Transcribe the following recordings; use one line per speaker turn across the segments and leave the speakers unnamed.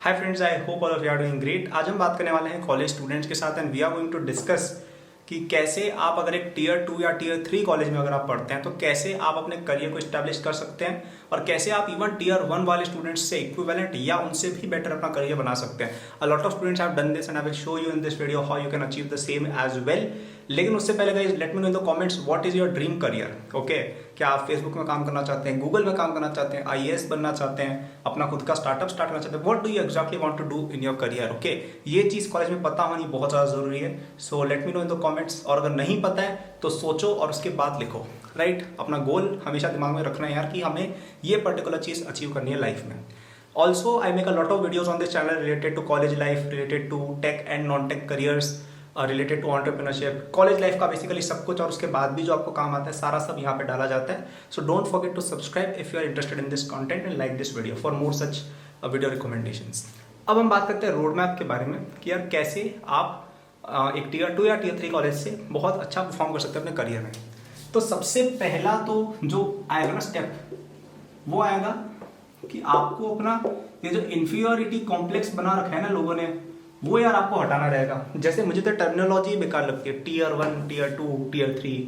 Hi friends, I hope all of you are doing great. आज हम बात करने वाले हैं कॉलेज स्टूडेंट्स के साथ and we are going to discuss कि कैसे आप अगर एक टीयर 2 या टीयर 3 कॉलेज में अगर आप पढ़ते हैं तो कैसे आप अपने करियर को स्टैब्लिश कर सकते हैं और कैसे आप इवन टीयर 1 वाले स्टूडेंट्स से इक्विवेलेंट या उनसे भी बेटर अपना करियर बना सकते हैं। A lot of students have done this and I will show you in this video how you can achieve the same as well. लेकिन उससे पहले guys let me know in the comments what is your dream career. Okay, क्या आप Facebook में काम करना चाहते हैं, गूगल में काम करना चाहते हैं, आईएएस बनना चाहते हैं, अपना खुद का स्टार्टअप स्टार्ट करना चाहते हैं, what do you exactly want to do in your career. Okay, ये चीज कॉलेज में पता होनी बहुत ज्यादा जरूरी है। So let me know in the comments. और अगर नहीं पता है तो सोचो और उसके बाद लिखो। राइट, अपना गोल हमेशा दिमाग में रखना है यार कि हमें ये पर्टिकुलर चीज अचीव करनी है लाइफ में। Also I make a lot of videos on this channel related to college life, related to tech and non tech careers, related to entrepreneurship, college life का बेसिकली सब कुछ और उसके बाद भी जो आपको काम आता है सारा सब यहाँ पे डाला जाता है। So don't forget to subscribe if you are interested in this content and like this video for more such video recommendations. अब हम बात करते हैं रोड मैप के बारे में कि यार कैसे आप एक टीयर 2 या टीयर 3 कॉलेज से बहुत अच्छा परफॉर्म कर सकते हैं अपने करियर में। तो सबसे पहला तो जो आएगा ना स्टेप, वो आएगा कि आपको अपना ये जो इंफीरियोरिटी कॉम्प्लेक्स बना रखा है ना लोगों ने, वो यार आपको हटाना रहेगा। जैसे मुझे तो टर्मिनोलॉजी बेकार लगती है, टीयर 1, टीयर 2, टीयर 3,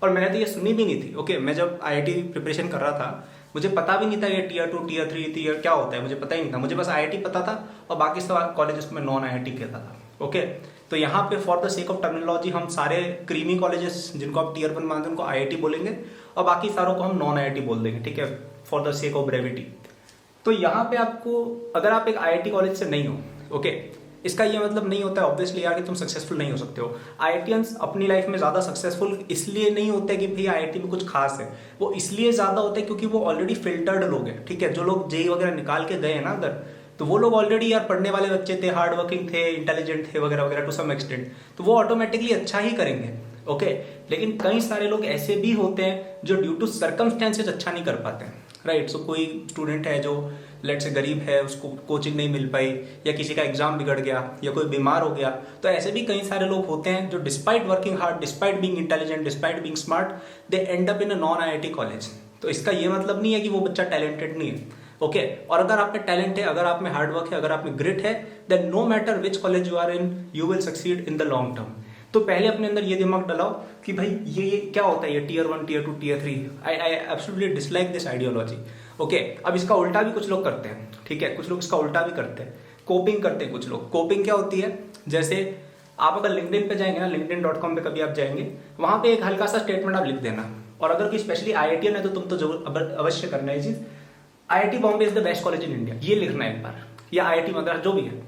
और मैंने तो ये सुनी भी नहीं थी। ओके, मैं जब आईआईटी प्रिपरेशन कर रहा था मुझे पता भी नहीं था ये टीयर 2, टीयर 3, टीयर क्या होता है, मुझे पता ही नहीं था। मुझे बस आईआईटी पता था और बाकी सब कॉलेजेस को मैं नॉन आईआईटी कहता था। ओके, तो यहाँ पे for the sake of terminology हम सारे क्रीमी कॉलेजेस जिनको आप टीयर 1 मानते हैं उनको आईआईटी बोलेंगे और बाकी सारों को हम नॉन आईआईटी बोल देंगे, ठीक है, for the sake of brevity. तो यहाँ पे आपको, अगर आप एक आईआईटी कॉलेज से नहीं हो, ओके, इसका ये मतलब नहीं होता है ऑब्वियसली यार कि तुम सक्सेसफुल नहीं हो सकते हो। आईआईटीएंस अपनी लाइफ में ज्यादा सक्सेसफुल इसलिए नहीं होते कि भाई आईआईटी में कुछ खास है, वो इसलिए ज्यादा होते हैं क्योंकि वो ऑलरेडी फिल्टर्ड लोग हैं। ठीक है, जो लोग जेई वगैरह निकाल के गए हैं ना अगर, तो वो लोग ऑलरेडी यार पढ़ने वाले बच्चे थे, हार्ड वर्किंग थे, इंटेलिजेंट थे वगैरह वगैरह टू सम एक्सटेंट, तो वो ऑटोमेटिकली अच्छा ही करेंगे। ओके, लेकिन कई सारे लोग ऐसे भी होते हैं जो ड्यू टू सर्कमस्टेंसेज अच्छा नहीं कर पाते हैं। राइट, सो कोई स्टूडेंट है जो लेट से गरीब है, उसको कोचिंग नहीं मिल पाई, या किसी का एग्जाम बिगड़ गया, या कोई बीमार हो गया, तो ऐसे भी कई सारे लोग होते हैं जो despite working hard, despite being intelligent, despite being smart, they and up in a non IIT college. तो इसका ये मतलब नहीं है कि वो बच्चा टैलेंटेड नहीं है। ओके, और अगर आप में टैलेंट है, अगर आप में हार्ड वर्क है, अगर आप में ग्रिट है, then no matter which college you are in, you will succeed in the long term. तो पहले अपने अंदर ये दिमाग डालाओ कि भाई ये क्या होता है, ये tier 1, tier 2, tier 3। I absolutely dislike this ideology. Okay, अब इसका उल्टा भी कुछ लोग करते हैं। ठीक है, कुछ लोग इसका उल्टा भी करते हैं, कोपिंग करते हैं कुछ लोग। कोपिंग क्या होती है, जैसे आप अगर लिंक्डइन पे जाएंगे ना, linkedin.com पे कभी आप जाएंगे, वहां पे एक हल्का सा स्टेटमेंट आप लिख देना। और अगर कोई स्पेशली आईआईटीएन है तो तुम तो जरूर अवश्य करना है चीज, IIT Bombay is the best college in India, ये लिखना है एक बार, या आईआईटी मद्रास जो भी है,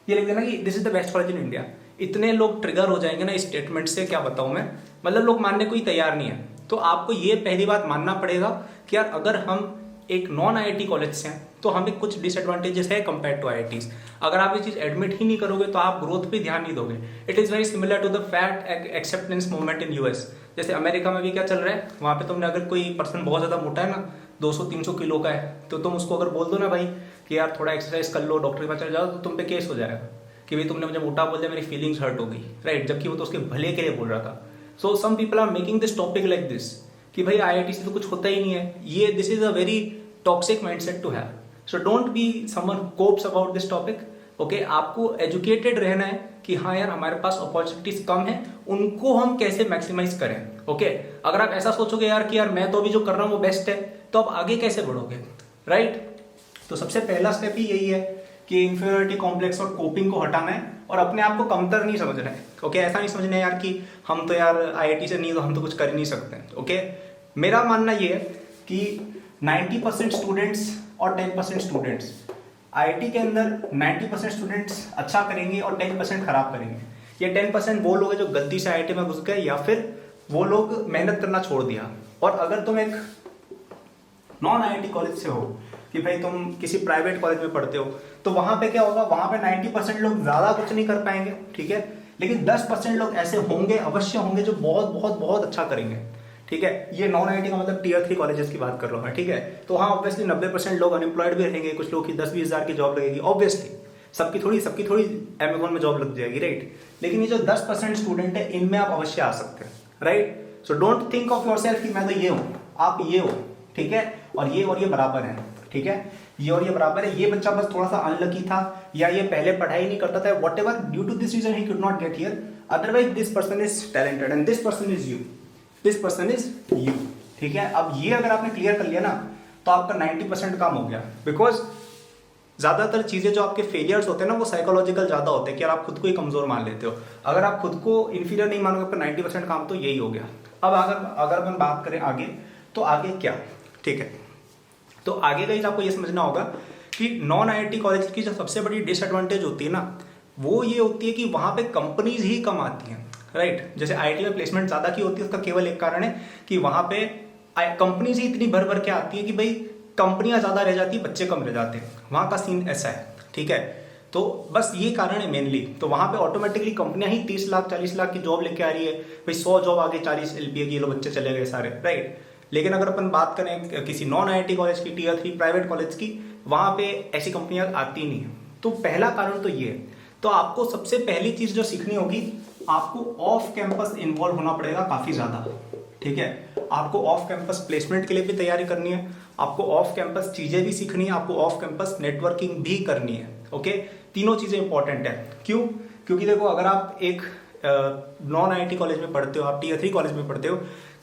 ये लिख देना कि this is the best college in India. इतने लोग ट्रिगर हो जाएंगे ना इस स्टेटमेंट से, क्या बताऊं मैं, मतलब लोग मानने को ही तैयार नहीं है। तो आपको ये पहली बात मानना पड़ेगा कि यार अगर हम एक नॉन आईआईटी कॉलेज से हैं तो हमें कुछ डिसएडवांटेजेस है कंपेयर टू आईआईटीज। अगर आप ये चीज एडमिट ही नहीं करोगे तो आप ग्रोथ पे ध्यान नहीं दोगे। It is very similar to the fat acceptance movement in US. जैसे अमेरिका में भी क्या चल रहा है, वहां पे तुमने अगर कोई पर्सन बहुत ज्यादा मोटा है ना, 200-300 किलो का है, तो तुम उसको अगर बोल दो ना भाई कि यार थोड़ा एक्सरसाइज कर लो, डॉक्टर के पास चले जाओ, तो तुम पे केस हो जाएगा कि भाई तुमने मुझे मोटा बोल दिया, मेरी फीलिंग्स हर्ट हो गई। राइट, जबकि वो तो उसके भले के लिए बोल रहा था। So some people are making this topic like this कि भाई आईआईटी से तो कुछ होता ही नहीं है। ये this is a very toxic mindset to have. So don't be someone copes about this topic. Okay, आपको एजुकेटेड रहना है कि हाँ यार हमारे पास अपॉर्चुनिटीज कम है, उनको हम कैसे मैक्सिमाइज करें। ओके, अगर आप ऐसा सोचोगे यार कि यार मैं तो अभी जो कर रहा हूँ वो बेस्ट है, तो आप आगे कैसे बढ़ोगे। राइट, तो सबसे पहला स्टेप ही यही है कि इंफीरियोरिटी कॉम्प्लेक्स और कोपिंग को हटाना है और अपने आप को कमतर नहीं समझना है। ओके, ऐसा नहीं समझना है यार कि हम तो यार आईआईटी से नहीं तो हम तो कुछ कर ही नहीं सकते। ओके, मेरा मानना ये है कि 90% स्टूडेंट्स और 10% स्टूडेंट्स, आईआईटी के अंदर 90% स्टूडेंट्स अच्छा करेंगे और 10% खराब करेंगे। ये 10% वो लोग हैं जो गलती से आईआईटी में घुस गए, या फिर वो लोग मेहनत करना छोड़ दिया। और अगर तुम एक नॉन आईआईटी कॉलेज से हो कि भाई तुम किसी प्राइवेट कॉलेज में पढ़ते हो, तो वहां पे क्या होगा, वहां पे 90% लोग ज्यादा कुछ नहीं कर पाएंगे, ठीक है, लेकिन 10% लोग ऐसे होंगे, अवश्य होंगे, जो बहुत बहुत बहुत अच्छा करेंगे। ठीक है, ये नॉन आईआईटी का मतलब टीयर 3 कॉलेजेस की बात कर रहा हूँ मैं। ठीक है, तो हाँ ऑब्वियसली 90% लोग अनएम्प्लॉयड भी रहेंगे, कुछ लोग की 10-20 हजार की जॉब लगेगी, ऑब्वियसली सबकी थोड़ी अमेजोन में जॉब लग जाएगी। राइट, लेकिन ये जो 10% स्टूडेंट है इनमें आप अवश्य आ सकते हैं। Right, so don't think of your self कि मैं तो ये हूँ, आप ये हो। ठीक है, और ये बराबर है। ठीक है, ये और ये बराबर है, ये बच्चा बस थोड़ा सा अनलकी था या ये पहले पढ़ाई नहीं करता था, whatever, due to this reason he could not get here, otherwise this person is talented and this person is you, this person is you. ठीक है, अब ये अगर आपने क्लियर कर लिया ना तो आपका 90% काम हो गया। बिकॉज ज्यादातर चीजें जो आपके फेलियर्स होते हैं ना वो साइकोलॉजिकल ज्यादा होते हैं कि आप खुद को ही कमजोर मान लेते हो। अगर आप खुद को इंफीरियर नहीं मानोगे आपका 90% काम तो यही हो गया। अब अगर अपन बात करें आगे, तो आगे क्या, ठीक है, तो आगे का आपको ये समझना होगा कि नॉन आईआईटी कॉलेज की जो सबसे बड़ी डिसएडवांटेज होती है ना वो ये होती है कि वहां पे कंपनीज ही कम आती हैं, राइट। जैसे आईआईटी में प्लेसमेंट ज्यादा की होती है, उसका केवल एक कारण है कि वहां पे कंपनीज ही इतनी भर भर के आती है कि भाई कंपनियां ज्यादा रह जाती है, बच्चे कम रह जाते हैं, वहां का सीन ऐसा है। ठीक है, तो बस ये कारण है मेनली। तो वहां पे ऑटोमेटिकली कंपनियां ही 30 लाख 40 लाख की जॉब लेके आ रही है, भाई 100 जॉब आगे 40 एलपीए की, ये लोग बच्चे चले गए सारे, राइट। लेकिन अगर अपन बात करें किसी नॉन आईआईटी कॉलेज की, टीयर 3 प्राइवेट कॉलेज की, वहां पे ऐसी कंपनियां आती नहीं है। तो पहला कारण तो ये है। तो आपको सबसे पहली चीज जो सीखनी होगी, आपको ऑफ कैंपस इन्वॉल्व होना पड़ेगा काफी ज्यादा। ठीक है, आपको ऑफ कैंपस प्लेसमेंट के लिए भी तैयारी करनी है, आपको ऑफ कैंपस चीजें भी सीखनी है, आपको ऑफ कैंपस नेटवर्किंग भी करनी है। ओके, तीनों चीजें इंपॉर्टेंट है। क्यों? क्योंकि देखो अगर आप एक नॉन आईआईटी कॉलेज में पढ़ते हो, आप टीयर 3 कॉलेज में पढ़ते हो,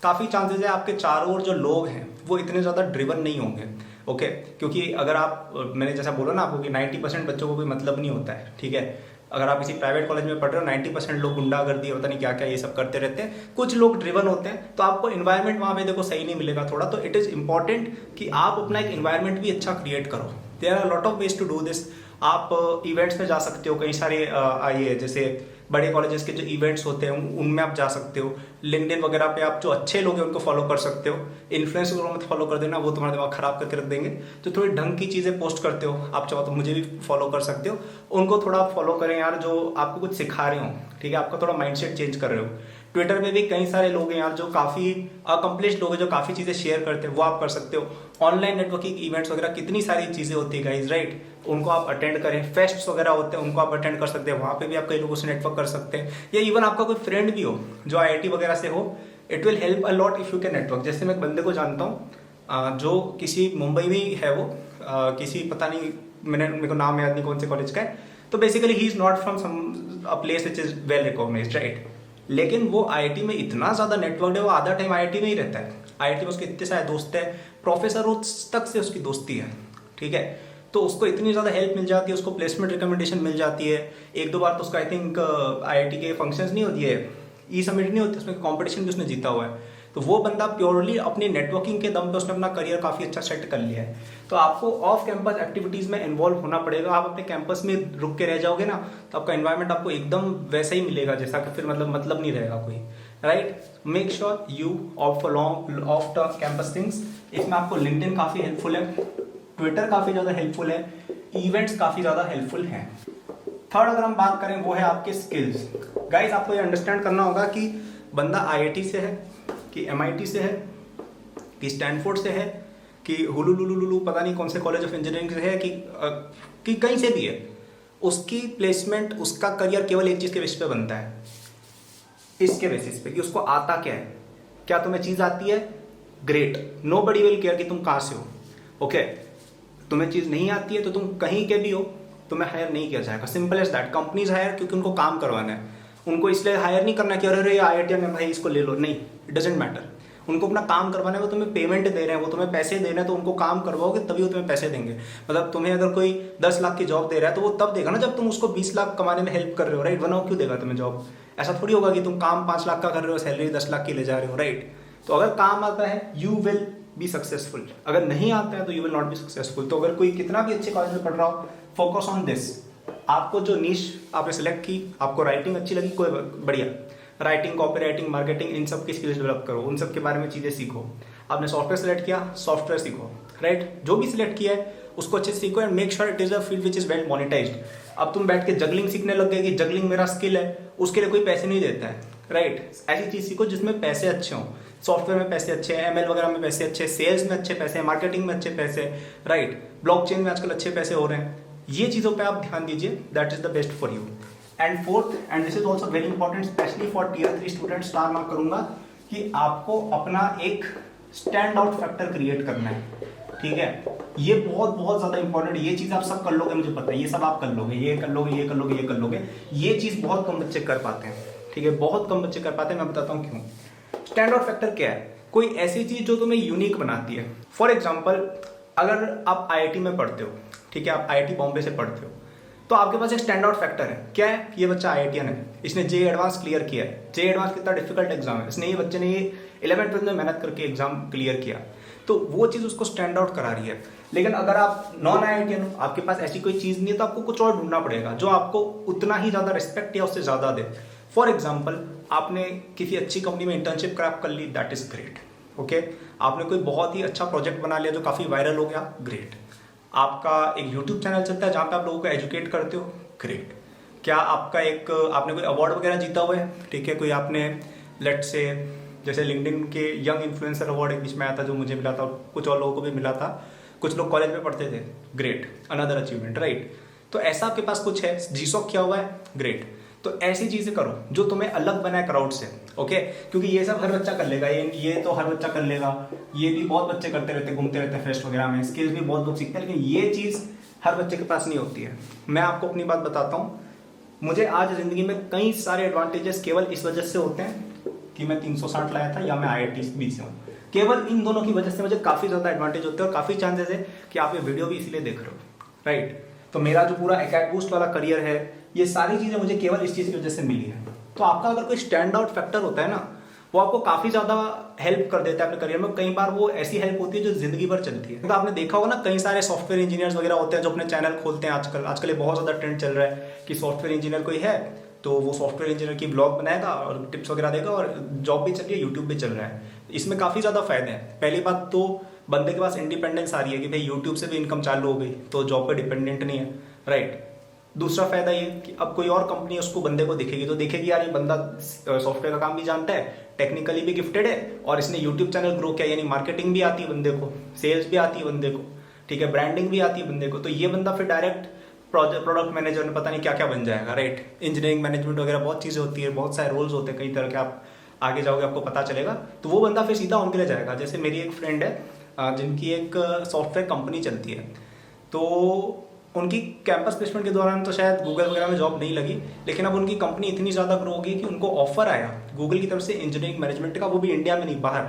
काफी चांसेस है आपके चारों ओर जो लोग हैं वो इतने ज्यादा ड्रिवन नहीं होंगे। ओके, क्योंकि अगर आप, मैंने जैसा बोला ना आपको कि 90% बच्चों को कोई मतलब नहीं होता है। ठीक है, अगर आप किसी प्राइवेट कॉलेज में पढ़ रहे हो 90% लोग गुंडागर्दी पता नहीं क्या क्या ये सब करते रहते हैं, कुछ लोग ड्रिवन होते हैं, तो आपको इन्वायरमेंट वहां पे देखो सही नहीं मिलेगा थोड़ा। तो इट इज इंपॉर्टेंट कि आप अपना एक इन्वायरमेंट भी अच्छा क्रिएट करो। There are lot of ways to do this. आप इवेंट्स में जा सकते हो, कई सारे आइए जैसे बड़े कॉलेजेस के जो इवेंट्स होते हैं उनमें आप जा सकते हो। लिंक्डइन वगैरह पे आप जो अच्छे लोग हैं उनको फॉलो कर सकते हो। इन्फ्लुएंसर को मत फॉलो कर देना, वो तुम्हारा दिमाग खराब करके रख देंगे। तो थोड़ी ढंग की चीजें पोस्ट करते हो, आप चाहो तो मुझे भी फॉलो कर सकते हो, उनको थोड़ा फॉलो करें यार जो आपको कुछ सिखा रहे हो। ठीक है, आपका थोड़ा माइंडसेट चेंज कर रहे हो। ट्विटर पे भी कई सारे लोग हैं यार जो काफी अकम्प्लिश लोग हैं, जो काफी चीजें शेयर करते हैं, वो आप कर सकते हो। ऑनलाइन नेटवर्किंग इवेंट्स वगैरह कितनी सारी चीजें होती है गाइस, राइट, उनको आप अटेंड करें। फेस्ट्स वगैरह होते हैं उनको आप अटेंड कर सकते हैं, वहां पे भी आप कई लोगों से नेटवर्क कर सकते हैं। या इवन आपका कोई फ्रेंड भी हो जो आईआईटी वगैरह से हो, it will help a lot if you can network. जैसे मैं एक बंदे को जानता हूँ जो किसी मुंबई में ही है, वो किसी पता नहीं मेरे को नाम याद नहीं कौन से कॉलेज का है। तो basically he is not from some a place which is well recognised, right, लेकिन वो आईआईटी में इतना ज्यादा नेटवर्क है, वो आधा टाइम आईआईटी में ही रहता है। आईआईटी में उसके इतने सारे दोस्त है, प्रोफेसर तक से उसकी दोस्ती है। ठीक है, तो उसको इतनी ज्यादा हेल्प मिल जाती है, उसको प्लेसमेंट रिकमेंडेशन मिल जाती है। एक दो बार तो उसका आई थिंक आईआईटी के फंक्शंस नहीं होती है, ई समिट नहीं होती, उसमें कंपटीशन भी उसने जीता हुआ है। तो वो बंदा प्योरली अपनी नेटवर्किंग के दम पे उसने अपना करियर काफी अच्छा सेट कर लिया है। तो आपको ऑफ कैंपस एक्टिविटीज में इन्वॉल्व होना पड़ेगा। आप अपने कैंपस में रुक के रह जाओगे ना तो आपका एनवायरनमेंट आपको एकदम वैसा ही मिलेगा जैसा कि फिर मतलब नहीं रहेगा कोई, right. Make sure you of of the campus things. इसमें आपको लिंक्डइन काफी हेल्पफुल है, ट्विटर काफी ज्यादा हेल्पफुल है, इवेंट्स काफी ज्यादा हेल्पफुल हैं। थर्ड अगर हम बात करें वो है आपके स्किल्स। गाइस आपको ये अंडरस्टैंड करना होगा कि बंदा आईआईटी से है, कि एमआईटी से है, कि स्टैनफोर्ड से है, कि हुलुलुलुलु पता नहीं कौन से कॉलेज ऑफ इंजीनियरिंग से है, कि कहीं से भी है, उसकी प्लेसमेंट, उसका करियर केवल एक चीज के बेसिस पे बनता है, इसके बेसिस पे कि उसको आता क्या है। क्या तुम्हें चीज आती है? ग्रेट, नोबडी विल केयर कि तुम कहां से हो। ओके, तुम्हें चीज नहीं आती है तो तुम कहीं के भी हो, तुम्हें हायर नहीं किया जाएगा। Simple as that. Companies hire क्योंकि उनको काम करवाना है, उनको इसलिए हायर नहीं करना कि अरे आईआईटी में भाई इसको ले लो, नहीं, इट डजेंट मैटर। उनको अपना काम करवाना है, वो तुम्हें पेमेंट दे रहे हैं, वो तुम्हें पैसे दे रहे हैं, तो उनको काम करवाओगे तभी वो तुम्हें पैसे देंगे। मतलब तुम्हें अगर कोई 10 लाख की जॉब दे रहा है तो वो तब देगा ना जब तुम उसको 20 लाख कमाने में हेल्प कर रहे हो, राइट। वरना क्यों देगा तुम्हें जॉब? ऐसा थोड़ी होगा कि तुम काम 5 लाख का कर रहे हो, सैलरी 10 लाख की ले जा रहे हो, राइट। तो अगर काम आता है यू विल बी सक्सेसफुल, अगर नहीं आता है तो you will not be successful. तो अगर कोई कितना भी अच्छे कॉलेज में पढ़ रहा हो, फोकस ऑन दिस। आपको जो नीश आपने सेलेक्ट की, आपको राइटिंग अच्छी लगी, कोई बढ़िया, राइटिंग, कॉपी राइटिंग, मार्केटिंग, इन सब की स्किल्स डेवलप करो, उन सब के बारे में चीजें सीखो। आपने सॉफ्टवेयर सेलेक्ट किया, सॉफ्टवेयर सीखो, राइट। जो भी सिलेक्ट किया है उसको अच्छे से सीखो and make sure it is a field which is well monetised. अब तुम बैठ के जगलिंग सीखने लग गए कि जगलिंग मेरा स्किल है, उसके लिए कोई पैसे नहीं देता है, राइट। ऐसी चीज सीखो जिसमें पैसे अच्छे हों। सॉफ्टवेयर में पैसे अच्छे हैं, एमएल वगैरह में पैसे अच्छे, सेल्स में अच्छे पैसे, मार्केटिंग में अच्छे पैसे, राइट। ब्लॉकचेन में आजकल अच्छे पैसे हो रहे हैं। ये चीजों पे आप ध्यान दीजिए, that is the best for you. And fourth, and this is also very important specially for tier 3 student, star mark करूंगा, कि आपको अपना एक स्टैंड आउट फैक्टर क्रिएट करना है। ठीक है, ये बहुत बहुत ज्यादा इंपॉर्टेंट, ये चीज आप सब कर लोगे, मुझे पता है ये सब आप कर लोगे, ये कर लोगे, ये कर लोगे, ये कर लोगे। ये चीज बहुत कम बच्चे कर पाते हैं, ठीक है, बहुत कम बच्चे कर पाते हैं। मैं बताता हूँ क्यों। स्टैंड आउट फैक्टर क्या है? कोई ऐसी चीज जो तुम्हें यूनिक बनाती है। फॉर एग्जाम्पल, अगर आप IIT में पढ़ते हो, ठीक है, आप IIT बॉम्बे से पढ़ते हो, तो आपके पास एक स्टैंड आउट फैक्टर है। क्या है? ये बच्चा IITian है, इसने JEE एडवांस क्लियर किया है। JEE एडवांस कितना डिफिकल्ट एग्जाम है, इसने, ये बच्चे ने ये 11th-12th में मेहनत करके एग्जाम क्लियर किया, तो वो चीज उसको स्टैंड आउट करा रही है। लेकिन अगर आप नॉन IITian हो, आपके पास ऐसी कोई चीज नहीं है, तो आपको कुछ और ढूंढना पड़ेगा जो आपको उतना ही ज्यादा रिस्पेक्ट या उससे ज्यादा दे। फॉर एग्जाम्पल, आपने किसी अच्छी कंपनी में इंटर्नशिप क्रैक कर ली, दैट इज ग्रेट। ओके, आपने कोई बहुत ही अच्छा प्रोजेक्ट बना लिया जो काफी वायरल हो गया, ग्रेट। आपका एक YouTube चैनल चलता है जहां पे आप लोगों को एजुकेट करते हो, ग्रेट। क्या आपका एक, आपने कोई अवार्ड वगैरह जीता हुआ है, ठीक है, कोई आपने लेट से, जैसे लिंक्डइन के यंग इन्फ्लुएंसर अवार्ड एक बीच में आया था जो मुझे मिला था, कुछ और लोगों को भी मिला था, कुछ लोग कॉलेज में पढ़ते थे, ग्रेट, अनदर अचीवमेंट, राइट। तो ऐसा आपके पास कुछ है, GSOC किया हुआ है, ग्रेट। तो ऐसी चीजें करो जो तुम्हें अलग बनाए क्राउड से, ओके, क्योंकि ये सब हर बच्चा कर लेगा, ये तो हर बच्चा कर लेगा, ये भी बहुत बच्चे करते रहते, घूमते रहते हैं फेस्ट वगैरह में, स्किल्स भी बहुत लोग सीखते हैं, लेकिन ये चीज हर बच्चे के पास नहीं होती है। मैं आपको अपनी बात बताता हूँ, मुझे आज जिंदगी में कई सारे एडवांटेजेस केवल इस वजह से होते हैं कि मैं 360 लाया था या मैं IIT भी से हूँ। केवल इन दोनों की वजह से मुझे काफी ज्यादा एडवांटेज होते हैं और काफी चांसेस है कि आप ये वीडियो भी इसलिए देख रहे हो, राइट। तो मेरा जो पूरा एकेडमी बूस्ट वाला करियर है, ये सारी चीजें मुझे केवल इस चीज की वजह से मिली है। तो आपका अगर कोई स्टैंड आउट फैक्टर होता है ना, वो आपको काफी ज्यादा हेल्प कर देता है अपने करियर में। कई बार वो ऐसी हेल्प होती है जो जिंदगी भर चलती है। तो आपने देखा होगा ना, कई सारे सॉफ्टवेयर इंजीनियर्स वगैरह होते हैं जो अपने चैनल खोलते हैं। आजकल ये बहुत ज्यादा ट्रेंड चल रहा है कि सॉफ्टवेयर इंजीनियर कोई है तो वो सॉफ्टवेयर इंजीनियर की ब्लॉग बनाएगा और टिप्स वगैरह देगा, और जॉब भी चल रही है, यूट्यूब भी चल रहा है। इसमें काफी ज्यादा फायदे हैं। पहली बात तो बंदे के पास इंडिपेंडेंस आ रही है कि भाई यूट्यूब से भी इनकम चालू हो गई, तो जॉब पे डिपेंडेंट नहीं है, राइट। दूसरा फायदा ये कि अब कोई और कंपनी उसको बंदे को दिखेगी तो देखेगी यार ये बंदा सॉफ्टवेयर का काम भी जानता है, टेक्निकली भी गिफ्टेड है, और इसने यूट्यूब चैनल ग्रो किया, यानी मार्केटिंग भी आती है बंदे को, सेल्स भी आती है बंदे को, ठीक है, ब्रांडिंग भी आती है बंदे को। तो ये बंदा फिर डायरेक्ट प्रोडक्ट मैनेजर में पता नहीं क्या क्या बन जाएगा, राइट। इंजीनियरिंग मैनेजमेंट वगैरह बहुत चीजें होती है, बहुत सारे रोल्स होते हैं कई तरह के, आप आगे जाओगे आपको पता चलेगा। तो वो बंदा फिर सीधा उनके लिए जाएगा। जैसे मेरी एक फ्रेंड है जिनकी एक सॉफ्टवेयर कंपनी चलती है, तो उनकी कैंपस प्लेसमेंट के दौरान तो शायद गूगल वगैरह में जॉब नहीं लगी, लेकिन अब उनकी कंपनी इतनी ज़्यादा ग्रो हो गई कि उनको ऑफर आया गूगल की तरफ से इंजीनियरिंग मैनेजमेंट का, वो भी इंडिया में नहीं, बाहर।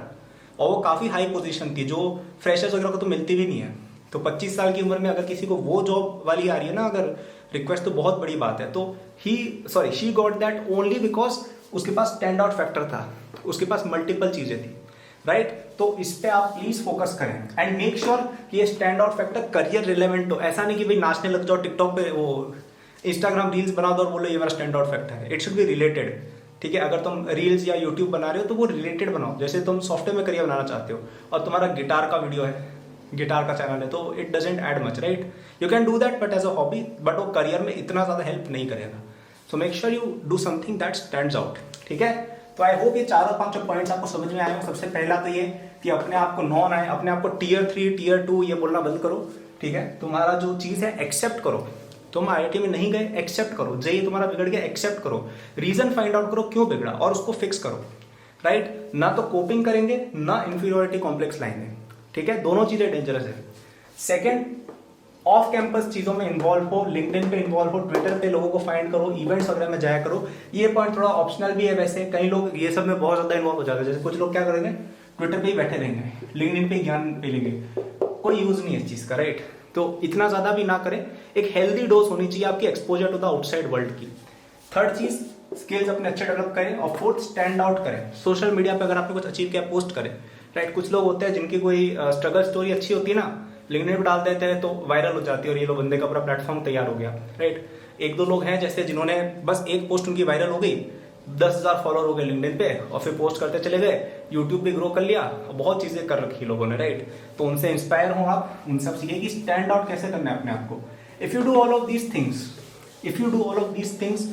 और वो काफ़ी हाई पोजीशन थी जो फ्रेशर्स वगैरह को तो मिलती भी नहीं है। तो 25 साल की उम्र में अगर किसी को वो जॉब वाली आ रही है ना अगर रिक्वेस्ट, तो बहुत बड़ी बात है। तो she got that only because उसके पास स्टैंड आउट फैक्टर था, उसके पास मल्टीपल चीज़ें थी, राइट। तो इस पे आप प्लीज फोकस करें एंड मेक श्योर कि ये stand out factor career relevant हो। ऐसा नहीं कि भाई नाचने लग जाओ टिकटॉक पे, वो इंस्टाग्राम रील्स बना दो और बोलो ये मेरा स्टैंड आउट फैक्टर है। इट शुड बी रिलेटेड, ठीक है। अगर तुम रील्स या यूट्यूब बना रहे हो तो वो रिलेटेड बनाओ। जैसे तुम सॉफ्टवेयर में करियर बनाना चाहते हो और तुम्हारा गिटार का वीडियो है, गिटार का चैनल है, तो it doesn't add much, right. You can do that but as a hobby, बट वो करियर में इतना ज्यादा हेल्प नहीं करेगा। So make sure you do something that stands out, ठीक है। तो आई होप ये चारों पांचों पॉइंट्स आपको समझ में आए हो। सबसे पहला तो ये कि अपने आप को नॉन आए, अपने आप को टीयर 3 टीयर 2 ये बोलना बंद करो, ठीक है। तुम्हारा जो चीज है एक्सेप्ट करो। तुम IIT में नहीं गए, एक्सेप्ट करो। JEE तुम्हारा बिगड़ गया, एक्सेप्ट करो, रीजन फाइंड आउट करो क्यों बिगड़ा और उसको फिक्स करो, राइट। ना तो कोपिंग करेंगे ना इंफीरियोरिटी कॉम्प्लेक्स लाएंगे, ठीक है। दोनों चीजें डेंजरस है। सेकेंड, ऑफ कैंपस चीजों में इन्वॉल्व हो, लिंक्डइन पे इन्वॉल्व हो, ट्विटर पे लोगों को फाइंड करो, इवेंट्स वगैरह में जाया करो। ये पॉइंट थोड़ा ऑप्शनल भी है वैसे, कई लोग ये सब में बहुत ज्यादा इन्वॉल्व हो जाते हैं। जैसे कुछ लोग क्या करेंगे, ट्विटर पे ही बैठे रहेंगे, लिंक्डइन पे ज्ञान पे लेंगे, कोई यूज नहीं है इस चीज का, राइट। तो इतना ज्यादा भी ना करें, एक हेल्दी डोज होनी चाहिए आपकी exposure to the outside world की। थर्ड चीज, स्किल्स अपने अच्छे डेवलप करें। और फोर्थ, स्टैंड आउट करें। सोशल मीडिया पे अगर आपने कुछ अचीव किया पोस्ट करें, राइट। कुछ लोग होते हैं जिनकी कोई स्ट्रगल स्टोरी अच्छी होती है ना, लिंक्डइन पे डाल देते हैं तो वायरल हो जाती है और ये लोग बंदे का पूरा प्लेटफॉर्म तैयार हो गया, राइट। एक दो लोग हैं जैसे जिन्होंने बस एक पोस्ट उनकी वायरल हो गई, 10,000 फॉलोअर हो गए लिंक्डइन पे और फिर पोस्ट करते चले गए, यूट्यूब भी ग्रो कर लिया, बहुत चीजें कर रखी लोगों ने, राइट। तो उनसे इंस्पायर हो आप, उनसे आप सीखिए कि स्टैंड आउट कैसे करना है अपने आप को। If you do all of these things,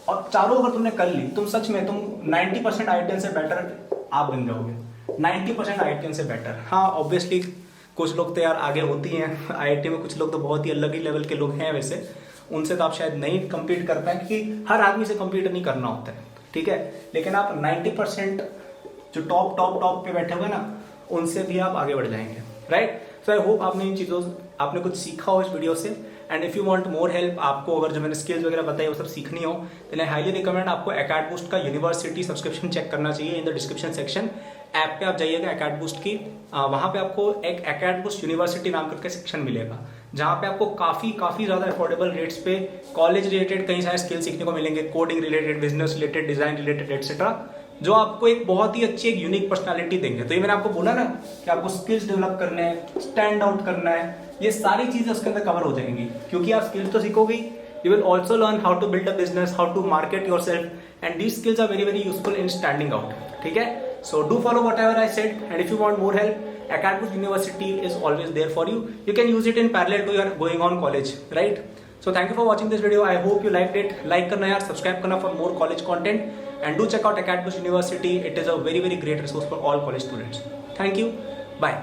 और चारों अगर तुमने कर ली, तुम सच में तुम 90% IITian से बेटर आप बन जाओगे, 90% IITian से बेटर। हाँ ऑब्वियसली कुछ लोग तो यार आगे होती हैं IIT में, कुछ लोग तो बहुत ही अलग ही लेवल के लोग हैं वैसे, उनसे तो आप शायद नहीं कम्पीट कर पाए क्योंकि हर आदमी से कम्पीट नहीं करना होता है, ठीक है। लेकिन आप 90% जो टॉप पे बैठे हुए ना, उनसे भी आप आगे बढ़ जाएंगे, राइट। सो आई होप आपने कुछ सीखा हो इस वीडियो से। And if you want more help, आपको अगर जो मैंने स्किल्स वगैरह बताई वो सब सीखनी हो, देन आई हाईली रिकमेंड आपको अकेडबूस्ट का यूनिवर्सिटी सब्सक्रिप्शन चेक करना चाहिए। In the description section app पे आप जाइएगा अकेडबूस्ट की, वहाँ पे आपको एक अकेडबूस्ट यूनिवर्सिटी नाम करके सेक्शन मिलेगा, जहाँ पे आपको काफ़ी ज़्यादा अफोर्डेबल रेट्स पे कॉलेज रिलेटेड कई सारे स्किल सीखने को मिलेंगे, coding related, business related, design related etcetera, जो आपको एक बहुत ही अच्छी एक यूनिक पर्सनालिटी देंगे। तो ये मैंने आपको बोला ना कि आपको स्किल्स डेवलप करने हैं, स्टैंड आउट करना है, ये सारी चीज़ें उसके अंदर कवर हो जाएंगी, क्योंकि आप स्किल्स तो सीखोगे, you will also learn how to build a business, how to market yourself, and these skills are very very useful in standing out. ठीक है, so do follow whatever I said, and if you want more help, Acadboost University is always there for you. You can use it in parallel to your going on college, right? So thank you for watching this video. I hope you liked it. Like करना यार, subscribe करना for more college content, and do check out Acadboost University. It is a very very great resource for all college students. Thank you. Bye.